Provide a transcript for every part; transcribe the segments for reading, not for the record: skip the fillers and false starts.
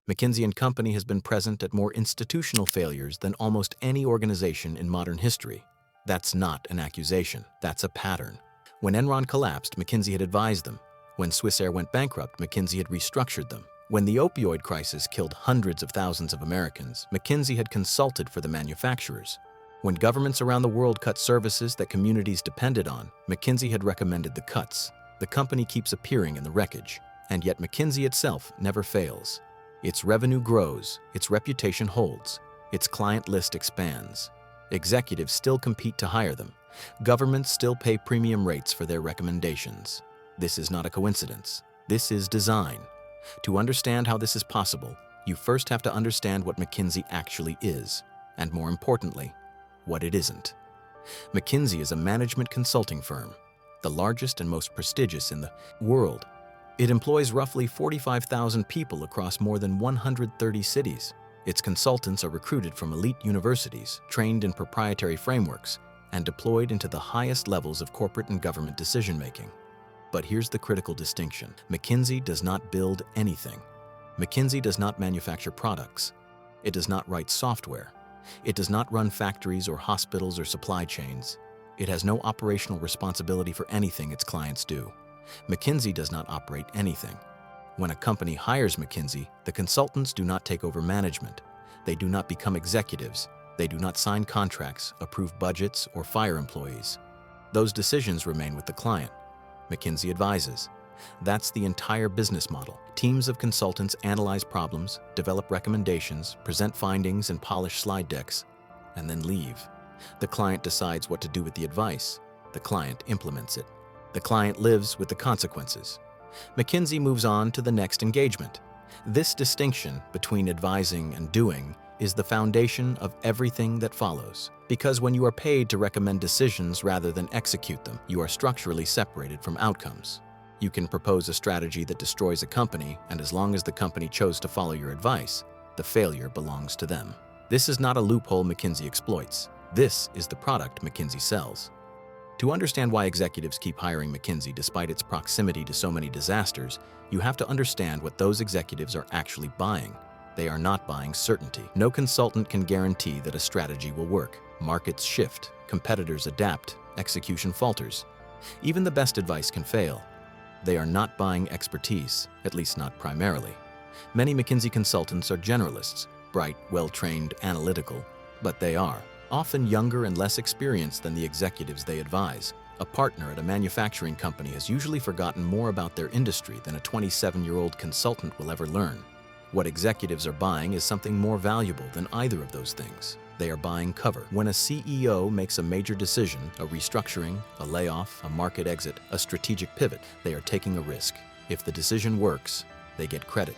McKinsey and Company has been present at more institutional failures than almost any organization in modern history. That's not an accusation, that's a pattern. When Enron collapsed, McKinsey had advised them. When Swissair went bankrupt, McKinsey had restructured them. When the opioid crisis killed hundreds of thousands of Americans, McKinsey had consulted for the manufacturers. When governments around the world cut services that communities depended on, McKinsey had recommended the cuts. The company keeps appearing in the wreckage, and yet McKinsey itself never fails. Its revenue grows, its reputation holds, its client list expands. Executives still compete to hire them. Governments still pay premium rates for their recommendations. This is not a coincidence. This is design. To understand how this is possible, you first have to understand what McKinsey actually is, and more importantly, what it isn't. McKinsey is a management consulting firm, the largest and most prestigious in the world. It employs roughly 45,000 people across more than 130 cities. Its consultants are recruited from elite universities, trained in proprietary frameworks, and deployed into the highest levels of corporate and government decision-making. But here's the critical distinction. McKinsey does not build anything. McKinsey does not manufacture products. It does not write software. It does not run factories or hospitals or supply chains. It has no operational responsibility for anything its clients do. McKinsey does not operate anything. When a company hires McKinsey, the consultants do not take over management. They do not become executives. They do not sign contracts, approve budgets, or fire employees. Those decisions remain with the client. McKinsey advises. That's the entire business model. Teams of consultants analyze problems, develop recommendations, present findings and polish slide decks, and then leave. The client decides what to do with the advice. The client implements it. The client lives with the consequences. McKinsey moves on to the next engagement. This distinction between advising and doing is the foundation of everything that follows. Because when you are paid to recommend decisions rather than execute them, you are structurally separated from outcomes. You can propose a strategy that destroys a company, and as long as the company chose to follow your advice, the failure belongs to them. This is not a loophole McKinsey exploits. This is the product McKinsey sells. To understand why executives keep hiring McKinsey despite its proximity to so many disasters, you have to understand what those executives are actually buying. They are not buying certainty. No consultant can guarantee that a strategy will work. Markets shift, competitors adapt, execution falters. Even the best advice can fail. They are not buying expertise, at least not primarily. Many McKinsey consultants are generalists, bright, well-trained, analytical, but they are often younger and less experienced than the executives they advise. A partner at a manufacturing company has usually forgotten more about their industry than a 27-year-old consultant will ever learn. What executives are buying is something more valuable than either of those things. They are buying cover. When a CEO makes a major decision, a restructuring, a layoff, a market exit, a strategic pivot, they are taking a risk. If the decision works, they get credit.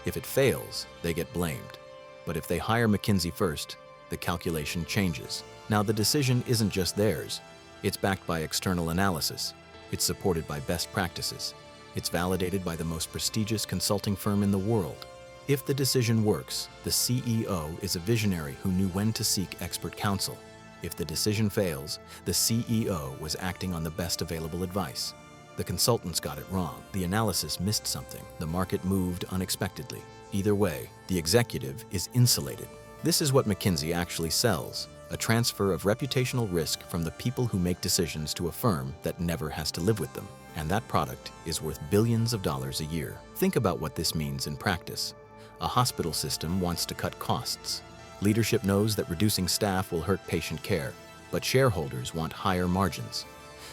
If it fails, they get blamed. But if they hire McKinsey first, the calculation changes. Now, the decision isn't just theirs. It's backed by external analysis. It's supported by best practices. It's validated by the most prestigious consulting firm in the world. If the decision works, the CEO is a visionary who knew when to seek expert counsel. If the decision fails, the CEO was acting on the best available advice. The consultants got it wrong. The analysis missed something. The market moved unexpectedly. Either way, the executive is insulated. This is what McKinsey actually sells, a transfer of reputational risk from the people who make decisions to a firm that never has to live with them. And that product is worth billions of dollars a year. Think about what this means in practice. A hospital system wants to cut costs. Leadership knows that reducing staff will hurt patient care, but shareholders want higher margins.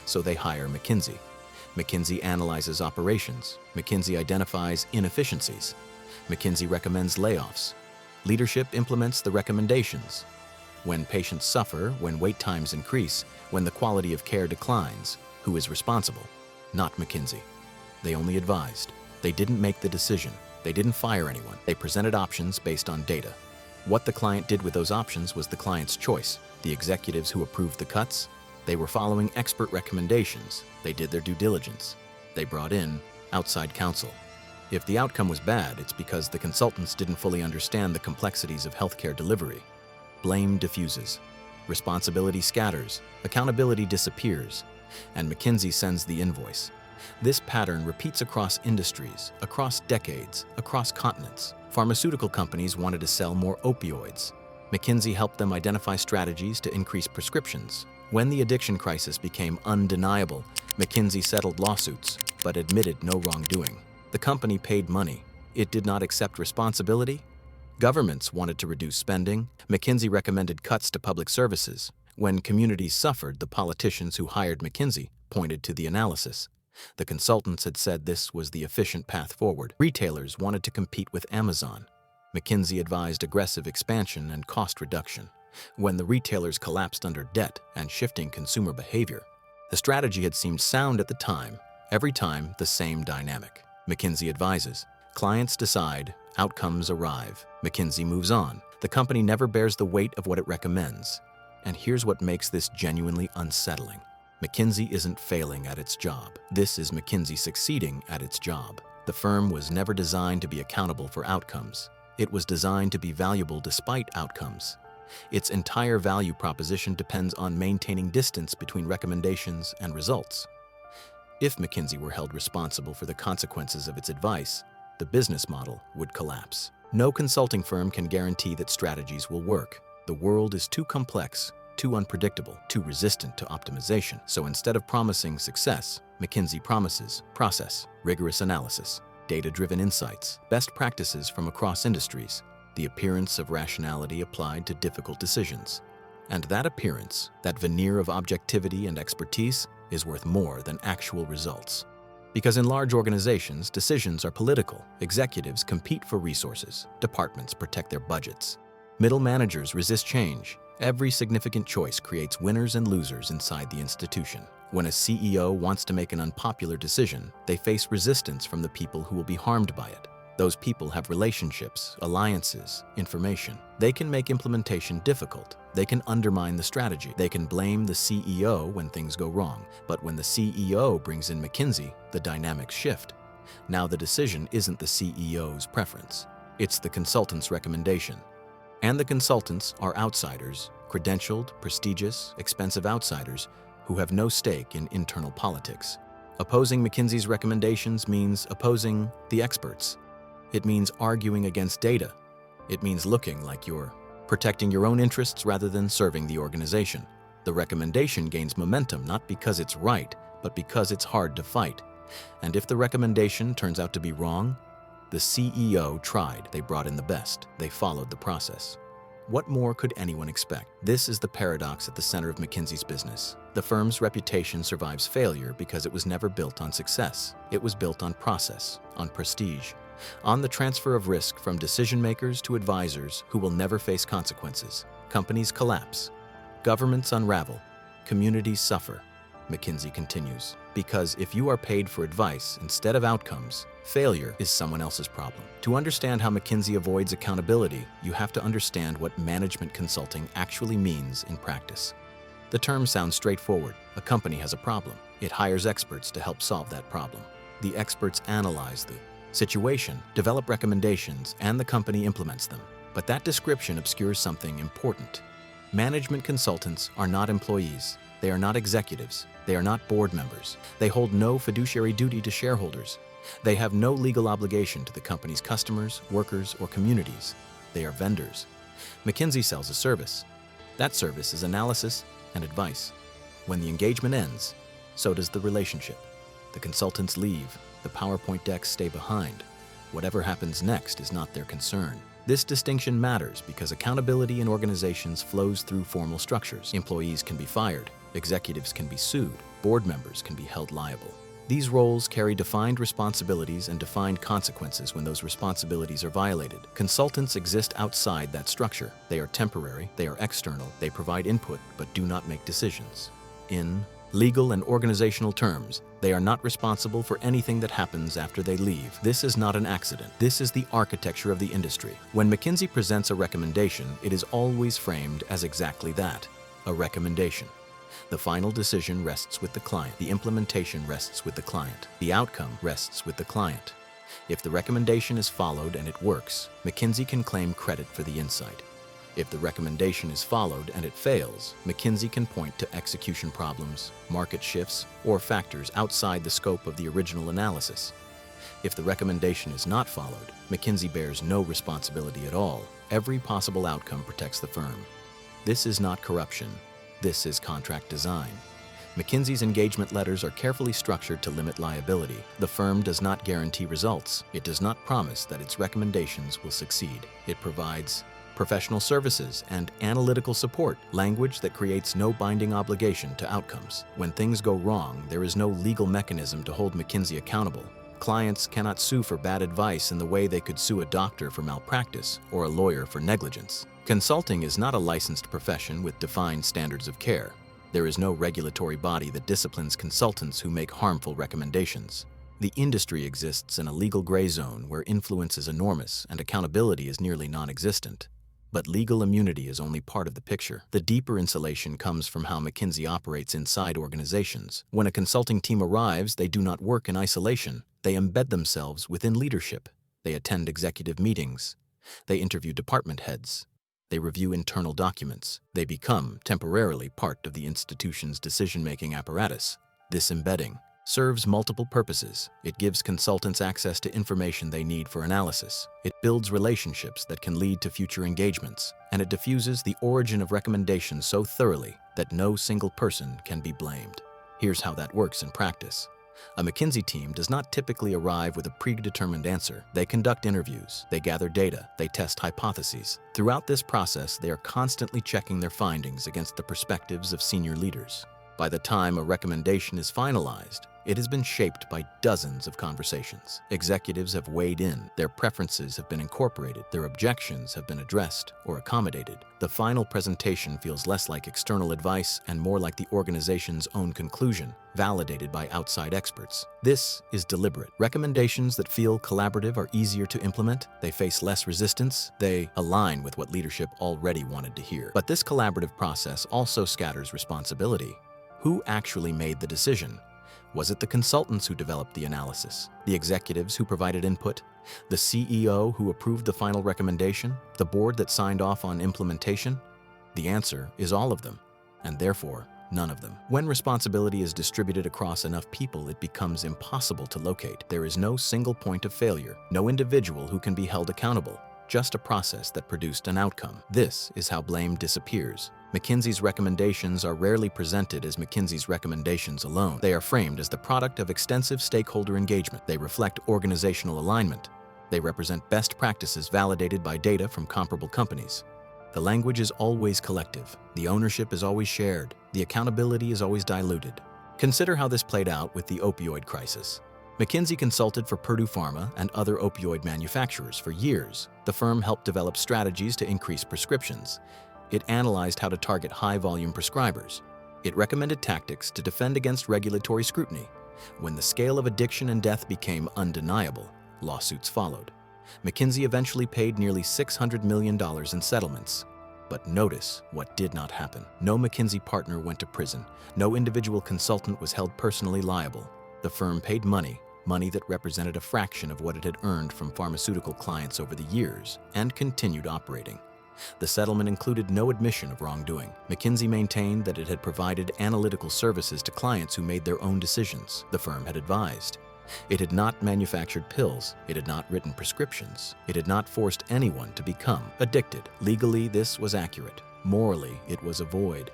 So they hire McKinsey. McKinsey analyzes operations. McKinsey identifies inefficiencies. McKinsey recommends layoffs. Leadership implements the recommendations. When patients suffer, when wait times increase, when the quality of care declines, who is responsible? Not McKinsey. They only advised. They didn't make the decision. They didn't fire anyone. They presented options based on data. What the client did with those options was the client's choice. The executives who approved the cuts, they were following expert recommendations. They did their due diligence. They brought in outside counsel. If the outcome was bad, it's because the consultants didn't fully understand the complexities of healthcare delivery. Blame diffuses. Responsibility scatters. Accountability disappears. And McKinsey sends the invoice. This pattern repeats across industries, across decades, across continents. Pharmaceutical companies wanted to sell more opioids. McKinsey helped them identify strategies to increase prescriptions. When the addiction crisis became undeniable, McKinsey settled lawsuits, but admitted no wrongdoing. The company paid money. It did not accept responsibility. Governments wanted to reduce spending. McKinsey recommended cuts to public services. When communities suffered, the politicians who hired McKinsey pointed to the analysis. The consultants had said this was the efficient path forward. Retailers wanted to compete with Amazon. McKinsey advised aggressive expansion and cost reduction. When the retailers collapsed under debt and shifting consumer behavior, the strategy had seemed sound at the time. Every time, the same dynamic. McKinsey advises. Clients decide, outcomes arrive. McKinsey moves on. The company never bears the weight of what it recommends. And here's what makes this genuinely unsettling. McKinsey isn't failing at its job. This is McKinsey succeeding at its job. The firm was never designed to be accountable for outcomes. It was designed to be valuable despite outcomes. Its entire value proposition depends on maintaining distance between recommendations and results. If McKinsey were held responsible for the consequences of its advice, the business model would collapse. No consulting firm can guarantee that strategies will work. The world is too complex, too unpredictable, too resistant to optimization. So instead of promising success, McKinsey promises process, rigorous analysis, data-driven insights, best practices from across industries, the appearance of rationality applied to difficult decisions. And that appearance, that veneer of objectivity and expertise, is worth more than actual results. Because in large organizations, decisions are political. Executives compete for resources. Departments protect their budgets. Middle managers resist change. Every significant choice creates winners and losers inside the institution. When a CEO wants to make an unpopular decision, they face resistance from the people who will be harmed by it. Those people have relationships, alliances, information. They can make implementation difficult. They can undermine the strategy. They can blame the CEO when things go wrong. But when the CEO brings in McKinsey, the dynamics shift. Now the decision isn't the CEO's preference. It's the consultant's recommendation. And the consultants are outsiders, credentialed, prestigious, expensive outsiders who have no stake in internal politics. Opposing McKinsey's recommendations means opposing the experts. It means arguing against data. It means looking like you're protecting your own interests rather than serving the organization. The recommendation gains momentum not because it's right, but because it's hard to fight. And if the recommendation turns out to be wrong, the CEO tried. They brought in the best. They followed the process. What more could anyone expect? This is the paradox at the center of McKinsey's business. The firm's reputation survives failure because it was never built on success. It was built on process, on prestige, on the transfer of risk from decision makers to advisors who will never face consequences. Companies collapse. Governments unravel. Communities suffer. McKinsey continues. Because if you are paid for advice instead of outcomes, failure is someone else's problem. To understand how McKinsey avoids accountability, you have to understand what management consulting actually means in practice. The term sounds straightforward. A company has a problem. It hires experts to help solve that problem. The experts analyze the situation, develop recommendations, and the company implements them. But that description obscures something important. Management consultants are not employees. They are not executives. They are not board members. They hold no fiduciary duty to shareholders. They have no legal obligation to the company's customers, workers, or communities. They are vendors. McKinsey sells a service. That service is analysis and advice. When the engagement ends, so does the relationship. The consultants leave. The PowerPoint decks stay behind. Whatever happens next is not their concern. This distinction matters because accountability in organizations flows through formal structures. Employees can be fired. Executives can be sued. Board members can be held liable. These roles carry defined responsibilities and defined consequences when those responsibilities are violated. Consultants exist outside that structure. They are temporary, they are external, they provide input but do not make decisions. In legal and organizational terms, they are not responsible for anything that happens after they leave. This is not an accident. This is the architecture of the industry. When McKinsey presents a recommendation, it is always framed as exactly that, a recommendation. The final decision rests with the client. The implementation rests with the client. The outcome rests with the client. If the recommendation is followed and it works, McKinsey can claim credit for the insight. If the recommendation is followed and it fails, McKinsey can point to execution problems, market shifts, or factors outside the scope of the original analysis. If the recommendation is not followed, McKinsey bears no responsibility at all. Every possible outcome protects the firm. This is not corruption. This is contract design. McKinsey's engagement letters are carefully structured to limit liability. The firm does not guarantee results. It does not promise that its recommendations will succeed. It provides professional services and analytical support, language that creates no binding obligation to outcomes. When things go wrong, there is no legal mechanism to hold McKinsey accountable. Clients cannot sue for bad advice in the way they could sue a doctor for malpractice or a lawyer for negligence. Consulting is not a licensed profession with defined standards of care. There is no regulatory body that disciplines consultants who make harmful recommendations. The industry exists in a legal gray zone where influence is enormous and accountability is nearly non-existent. But legal immunity is only part of the picture. The deeper insulation comes from how McKinsey operates inside organizations. When a consulting team arrives, they do not work in isolation. They embed themselves within leadership. They attend executive meetings. They interview department heads. They review internal documents. They become temporarily part of the institution's decision-making apparatus. This embedding serves multiple purposes. It gives consultants access to information they need for analysis. It builds relationships that can lead to future engagements, and it diffuses the origin of recommendations so thoroughly that no single person can be blamed. Here's how that works in practice. A McKinsey team does not typically arrive with a predetermined answer. They conduct interviews, they gather data, they test hypotheses. Throughout this process, they are constantly checking their findings against the perspectives of senior leaders. By the time a recommendation is finalized, it has been shaped by dozens of conversations. Executives have weighed in, their preferences have been incorporated, their objections have been addressed or accommodated. The final presentation feels less like external advice and more like the organization's own conclusion, validated by outside experts. This is deliberate. Recommendations that feel collaborative are easier to implement, they face less resistance, they align with what leadership already wanted to hear. But this collaborative process also scatters responsibility. Who actually made the decision? Was it the consultants who developed the analysis, the executives who provided input, the CEO who approved the final recommendation, the board that signed off on implementation? The answer is all of them, and therefore, none of them. When responsibility is distributed across enough people, it becomes impossible to locate. There is no single point of failure, no individual who can be held accountable, just a process that produced an outcome. This is how blame disappears. McKinsey's recommendations are rarely presented as McKinsey's recommendations alone. They are framed as the product of extensive stakeholder engagement. They reflect organizational alignment. They represent best practices validated by data from comparable companies. The language is always collective. The ownership is always shared. The accountability is always diluted. Consider how this played out with the opioid crisis. McKinsey consulted for Pharma and other opioid manufacturers for years. The firm helped develop strategies to increase prescriptions. It analyzed how to target high-volume prescribers. It recommended tactics to defend against regulatory scrutiny. When the scale of addiction and death became undeniable, lawsuits followed. McKinsey eventually paid nearly $600 million in settlements. But notice what did not happen. No McKinsey partner went to prison. No individual consultant was held personally liable. The firm paid money that represented a fraction of what it had earned from pharmaceutical clients over the years, and continued operating. The settlement included no admission of wrongdoing. McKinsey maintained that it had provided analytical services to clients who made their own decisions, the firm had advised. It had not manufactured pills. It had not written prescriptions. It had not forced anyone to become addicted. Legally, this was accurate. Morally, it was a void.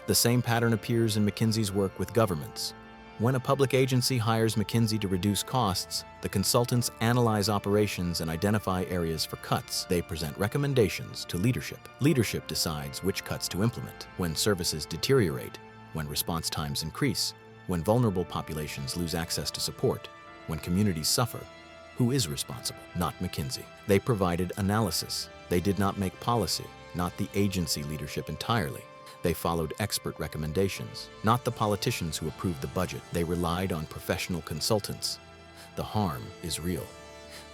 The same pattern appears in McKinsey's work with governments. When a public agency hires McKinsey to reduce costs, the consultants analyze operations and identify areas for cuts. They present recommendations to leadership. Leadership decides which cuts to implement. When services deteriorate, when response times increase, when vulnerable populations lose access to support, when communities suffer, who is responsible? Not McKinsey. They provided analysis. They did not make policy, not the agency leadership entirely. They followed expert recommendations, not the politicians who approved the budget. They relied on professional consultants. The harm is real.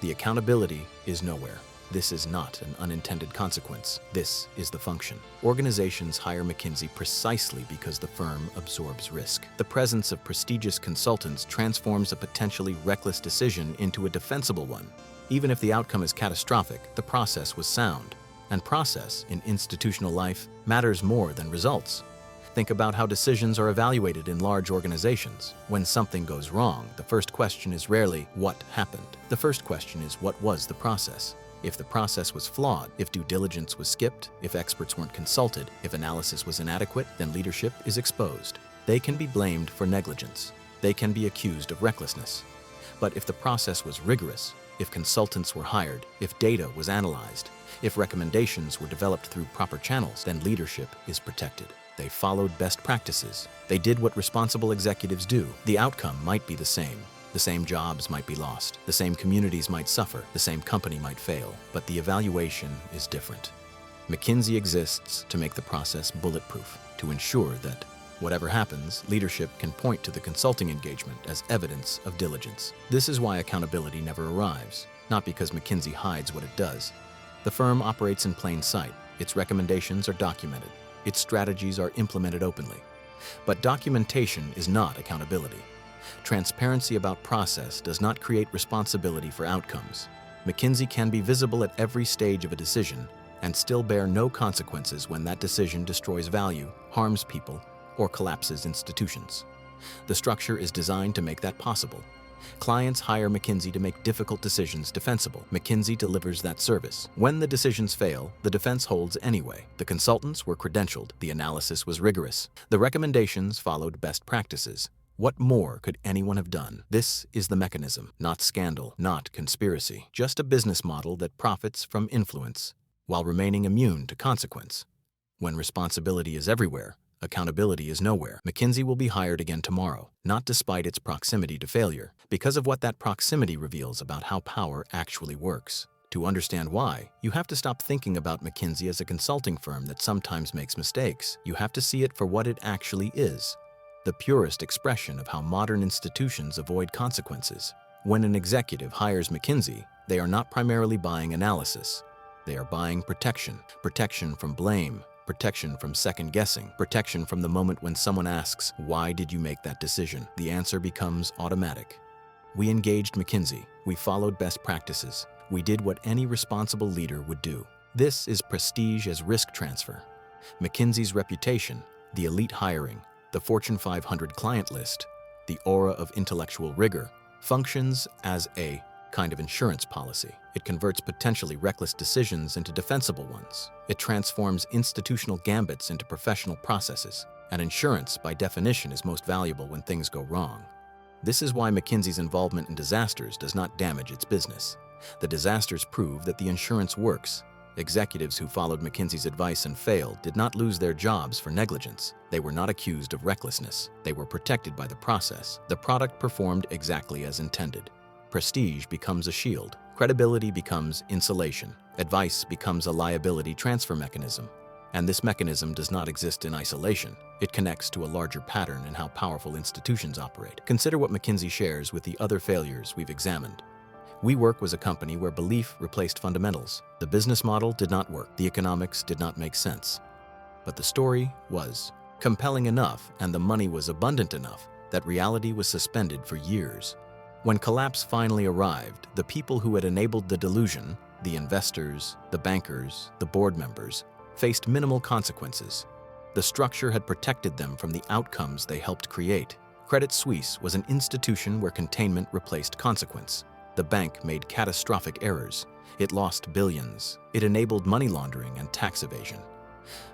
The accountability is nowhere. This is not an unintended consequence. This is the function. Organizations hire McKinsey precisely because the firm absorbs risk. The presence of prestigious consultants transforms a potentially reckless decision into a defensible one. Even if the outcome is catastrophic, the process was sound. And process in institutional life matters more than results. Think about how decisions are evaluated in large organizations. When something goes wrong, the first question is rarely, what happened? The first question is, what was the process? If the process was flawed, if due diligence was skipped, if experts weren't consulted, if analysis was inadequate, then leadership is exposed. They can be blamed for negligence. They can be accused of recklessness. But if the process was rigorous, if consultants were hired, if data was analyzed, if recommendations were developed through proper channels, then leadership is protected. They followed best practices. They did what responsible executives do. The outcome might be the same. The same jobs might be lost. The same communities might suffer. The same company might fail. But the evaluation is different. McKinsey exists to make the process bulletproof, to ensure that whatever happens, leadership can point to the consulting engagement as evidence of diligence. This is why accountability never arrives, not because McKinsey hides what it does. The firm operates in plain sight. Its recommendations are documented. Its strategies are implemented openly. But documentation is not accountability. Transparency about process does not create responsibility for outcomes. McKinsey can be visible at every stage of a decision and still bear no consequences when that decision destroys value, harms people, or collapses institutions. The structure is designed to make that possible. Clients hire McKinsey to make difficult decisions defensible. McKinsey delivers that service. When the decisions fail, the defense holds anyway. The consultants were credentialed. The analysis was rigorous. The recommendations followed best practices. What more could anyone have done? This is the mechanism, not scandal, not conspiracy. Just a business model that profits from influence while remaining immune to consequence. When responsibility is everywhere, accountability is nowhere. McKinsey will be hired again tomorrow, not despite its proximity to failure, because of what that proximity reveals about how power actually works. To understand why, you have to stop thinking about McKinsey as a consulting firm that sometimes makes mistakes. You have to see it for what it actually is, the purest expression of how modern institutions avoid consequences. When an executive hires McKinsey, they are not primarily buying analysis. They are buying protection. Protection from blame. Protection from second-guessing, protection from the moment when someone asks, why did you make that decision? The answer becomes automatic. We engaged McKinsey. We followed best practices. We did what any responsible leader would do. This is prestige as risk transfer. McKinsey's reputation, the elite hiring, the Fortune 500 client list, the aura of intellectual rigor, functions as a kind of insurance policy. It converts potentially reckless decisions into defensible ones. It transforms institutional gambits into professional processes. And insurance, by definition, is most valuable when things go wrong. This is why McKinsey's involvement in disasters does not damage its business. The disasters prove that the insurance works. Executives who followed McKinsey's advice and failed did not lose their jobs for negligence. They were not accused of recklessness. They were protected by the process. The product performed exactly as intended. Prestige becomes a shield. Credibility becomes insulation. Advice becomes a liability transfer mechanism. And this mechanism does not exist in isolation. It connects to a larger pattern in how powerful institutions operate. Consider what McKinsey shares with the other failures we've examined. WeWork was a company where belief replaced fundamentals. The business model did not work. The economics did not make sense. But the story was compelling enough and the money was abundant enough that reality was suspended for years. When collapse finally arrived, the people who had enabled the delusion, the investors, the bankers, the board members, faced minimal consequences. The structure had protected them from the outcomes they helped create. Credit Suisse was an institution where containment replaced consequence. The bank made catastrophic errors. It lost billions. It enabled money laundering and tax evasion.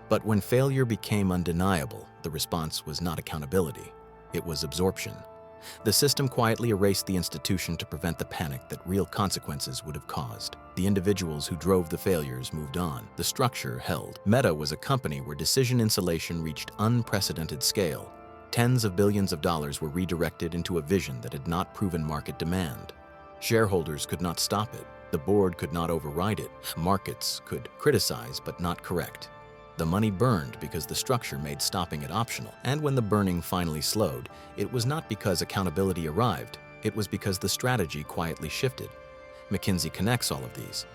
But when failure became undeniable, the response was not accountability. It was absorption. The system quietly erased the institution to prevent the panic that real consequences would have caused. The individuals who drove the failures moved on. The structure held. Meta was a company where decision insulation reached unprecedented scale. Tens of billions of dollars were redirected into a vision that had not proven market demand. Shareholders could not stop it. The board could not override it. Markets could criticize but not correct. The money burned because the structure made stopping it optional. And when the burning finally slowed, it was not because accountability arrived. It was because the strategy quietly shifted. McKinsey connects all of these.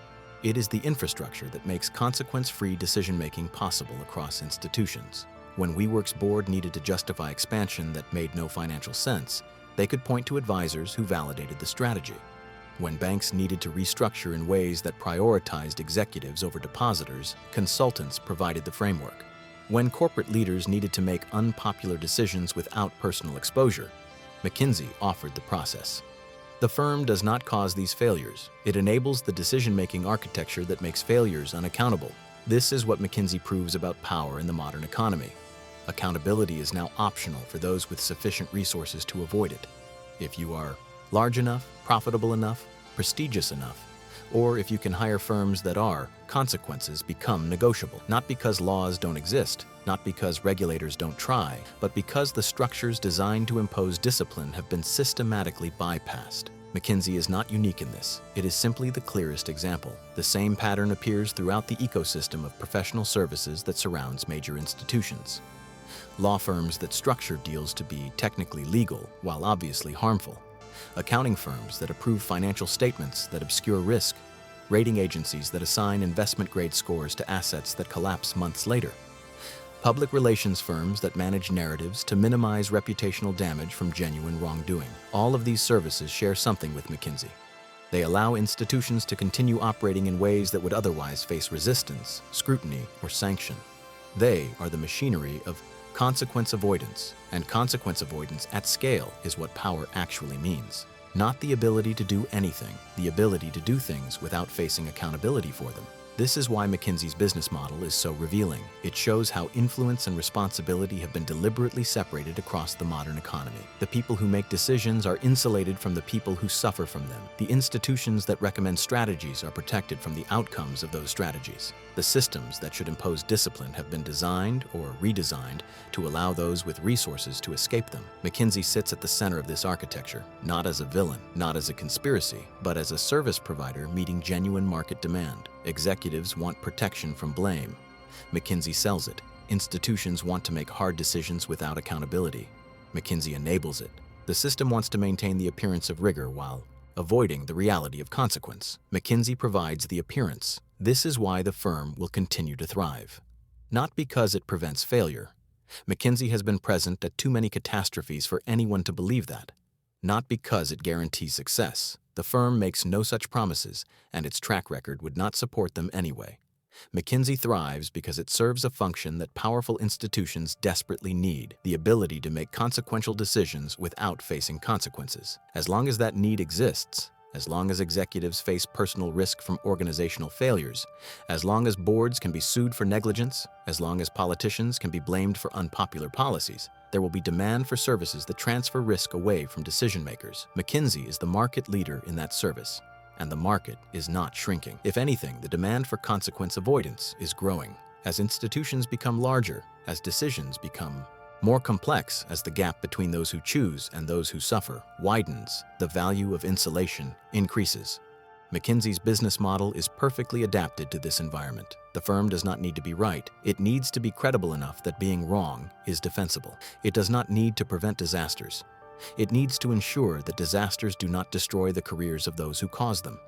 It is the infrastructure that makes consequence-free decision-making possible across institutions. When WeWork's board needed to justify expansion that made no financial sense, they could point to advisors who validated the strategy. When banks needed to restructure in ways that prioritized executives over depositors, consultants provided the framework. When corporate leaders needed to make unpopular decisions without personal exposure, McKinsey offered the process. The firm does not cause these failures. It enables the decision-making architecture that makes failures unaccountable. This is what McKinsey proves about power in the modern economy. Accountability is now optional for those with sufficient resources to avoid it. If you are large enough, profitable enough, prestigious enough, or if you can hire firms that are, consequences become negotiable. Not because laws don't exist, not because regulators don't try, but because the structures designed to impose discipline have been systematically bypassed. McKinsey is not unique in this. It is simply the clearest example. The same pattern appears throughout the ecosystem of professional services that surrounds major institutions. Law firms that structure deals to be technically legal while obviously harmful. Accounting firms that approve financial statements that obscure risk. Rating agencies that assign investment-grade scores to assets that collapse months later. Public relations firms that manage narratives to minimize reputational damage from genuine wrongdoing. All of these services share something with McKinsey. They allow institutions to continue operating in ways that would otherwise face resistance, scrutiny, or sanction. They are the machinery of consequence avoidance, and consequence avoidance at scale is what power actually means. Not the ability to do anything, the ability to do things without facing accountability for them. This is why McKinsey's business model is so revealing. It shows how influence and responsibility have been deliberately separated across the modern economy. The people who make decisions are insulated from the people who suffer from them. The institutions that recommend strategies are protected from the outcomes of those strategies. The systems that should impose discipline have been designed or redesigned to allow those with resources to escape them. McKinsey sits at the center of this architecture, not as a villain, not as a conspiracy, but as a service provider meeting genuine market demand. Executives want protection from blame. McKinsey sells it. Institutions want to make hard decisions without accountability. McKinsey enables it. The system wants to maintain the appearance of rigor while avoiding the reality of consequence. McKinsey provides the appearance. This is why the firm will continue to thrive. Not because it prevents failure. McKinsey has been present at too many catastrophes for anyone to believe that. Not because it guarantees success. The firm makes no such promises, and its track record would not support them anyway. McKinsey thrives because it serves a function that powerful institutions desperately need, the ability to make consequential decisions without facing consequences. As long as that need exists, as long as executives face personal risk from organizational failures, as long as boards can be sued for negligence, as long as politicians can be blamed for unpopular policies, there will be demand for services that transfer risk away from decision makers. McKinsey is the market leader in that service, and the market is not shrinking. If anything, the demand for consequence avoidance is growing. As institutions become larger, as decisions become more complex, as the gap between those who choose and those who suffer widens, the value of insulation increases. McKinsey's business model is perfectly adapted to this environment. The firm does not need to be right. It needs to be credible enough that being wrong is defensible. It does not need to prevent disasters. It needs to ensure that disasters do not destroy the careers of those who cause them.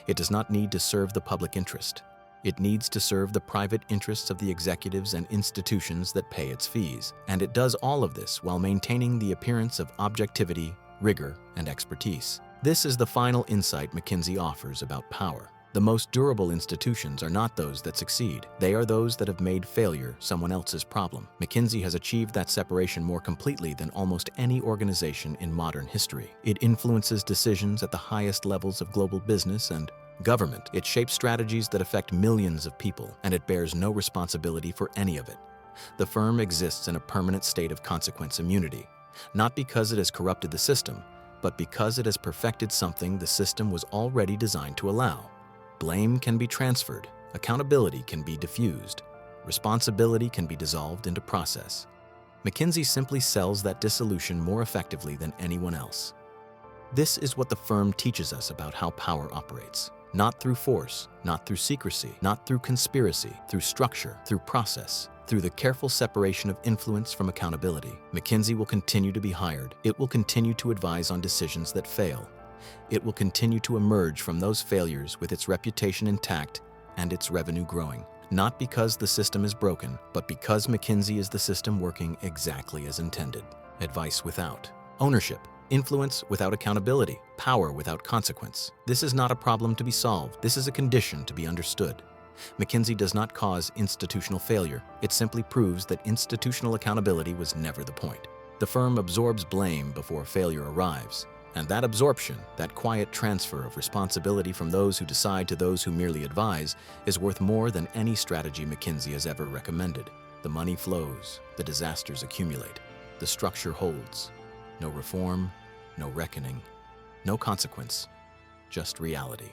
It does not need to serve the public interest. It needs to serve the private interests of the executives and institutions that pay its fees. And it does all of this while maintaining the appearance of objectivity, rigor, and expertise. This is the final insight McKinsey offers about power. The most durable institutions are not those that succeed. They are those that have made failure someone else's problem. McKinsey has achieved that separation more completely than almost any organization in modern history. It influences decisions at the highest levels of global business and government. It shapes strategies that affect millions of people, and it bears no responsibility for any of it. The firm exists in a permanent state of consequence immunity, not because it has corrupted the system, but because it has perfected something the system was already designed to allow. Blame can be transferred, accountability can be diffused, responsibility can be dissolved into process. McKinsey simply sells that dissolution more effectively than anyone else. This is what the firm teaches us about how power operates. Not through force, not through secrecy, not through conspiracy, through structure, through process, through the careful separation of influence from accountability. McKinsey will continue to be hired. It will continue to advise on decisions that fail. It will continue to emerge from those failures with its reputation intact and its revenue growing. Not because the system is broken, but because McKinsey is the system working exactly as intended. Advice without ownership. Influence without accountability, power without consequence. This is not a problem to be solved. This is a condition to be understood. McKinsey does not cause institutional failure. It simply proves that institutional accountability was never the point. The firm absorbs blame before failure arrives. And that absorption, that quiet transfer of responsibility from those who decide to those who merely advise, is worth more than any strategy McKinsey has ever recommended. The money flows, the disasters accumulate, the structure holds. No reform, no reckoning, no consequence, just reality.